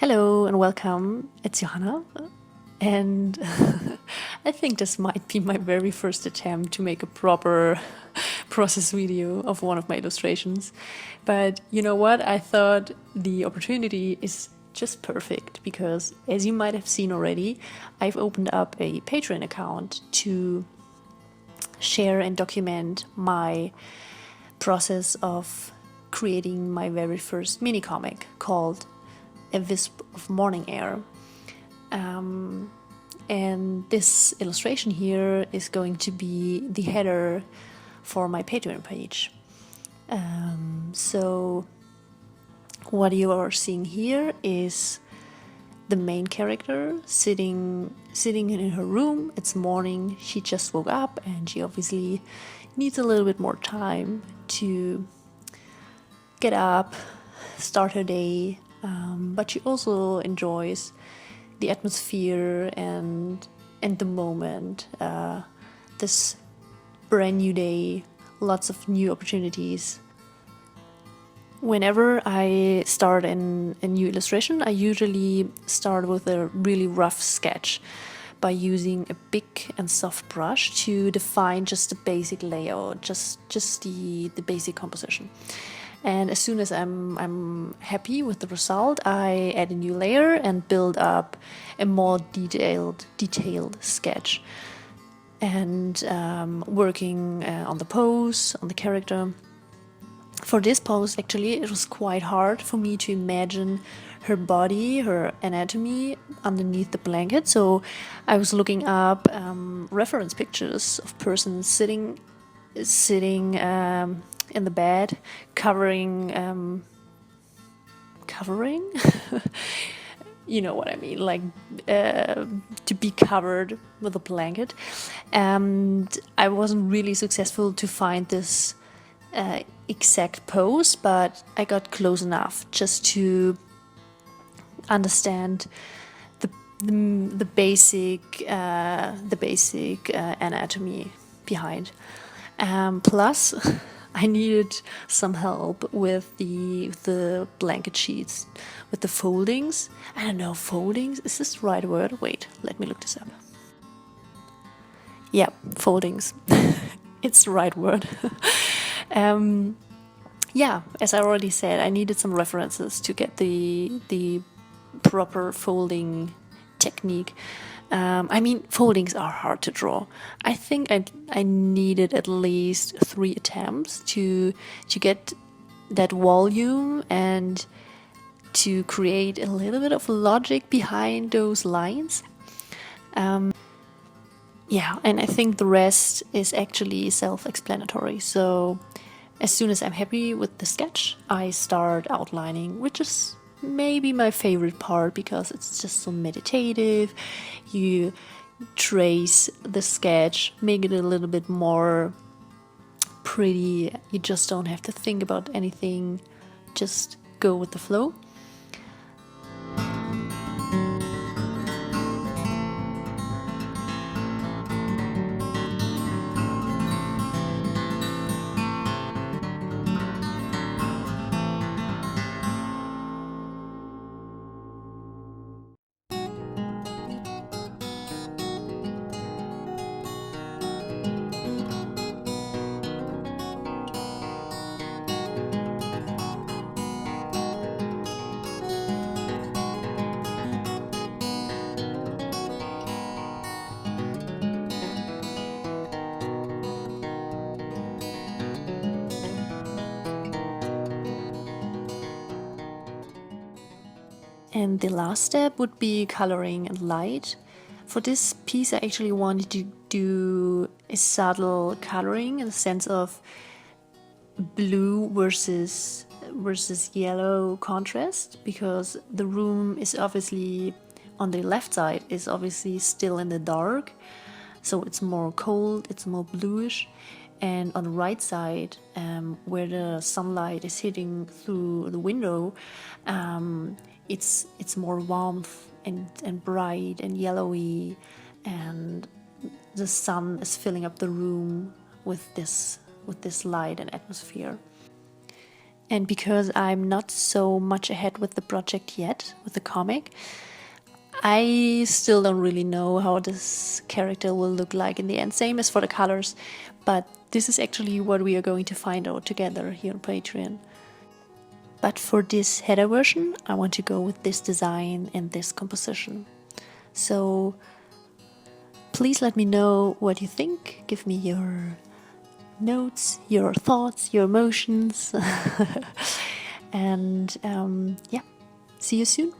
Hello and welcome. It's Johanna, and I think this might be my very first attempt to make a proper process video of one of my illustrations. But you know what? I thought the opportunity is just perfect because, as you might have seen already, I've opened up a Patreon account to share and document my process of creating my very first mini comic called A Wisp of Morning Air. And this illustration here is going to be the header for my Patreon page. So what you are seeing here is the main character sitting in her room. It's morning. She just woke up and she obviously needs a little bit more time to get up, start her day, but she also enjoys the atmosphere and the moment. This brand new day, lots of new opportunities. Whenever I start a new illustration, I usually start with a really rough sketch by using a big and soft brush to define just the basic layout, just the basic composition. And as soon as I'm happy with the result, I add a new layer and build up a more detailed sketch. And working on the pose, on the character. For this pose, actually, it was quite hard for me to imagine her body, her anatomy underneath the blanket. So I was looking up reference pictures of persons sitting in the bed, covering, you know what I mean, like to be covered with a blanket. And I wasn't really successful to find this exact pose, but I got close enough just to understand the basic anatomy behind. Plus, I needed some help with the blanket sheets, with the foldings. I don't know, foldings? Is this the right word? Wait, let me look this up. Yeah, foldings. It's the right word. Yeah, as I already said, I needed some references to get the proper folding technique. I mean, foldings are hard to draw. I think I needed at least 3 attempts to get that volume and to create a little bit of logic behind those lines. Yeah, and I think the rest is actually self-explanatory. So as soon as I'm happy with the sketch, I start outlining, which is maybe my favorite part because it's just so meditative. You trace the sketch, make it a little bit more pretty. You just don't have to think about anything, just go with the flow. And the last step would be coloring and light. For this piece, I actually wanted to do a subtle coloring in the sense of blue versus yellow contrast, because the room is obviously on the left side is obviously still in the dark, so it's more cold, it's more bluish, and on the right side, where the sunlight is hitting through the window, it's more warmth and bright and yellowy, and the sun is filling up the room with this light and atmosphere. And because I'm not so much ahead with the project yet, with the comic, I still don't really know how this character will look like in the end. Same as for the colors, but this is actually what we are going to find out together here on Patreon. But for this header version, I want to go with this design and this composition. So please let me know what you think. Give me your notes, your thoughts, your emotions. And yeah, see you soon.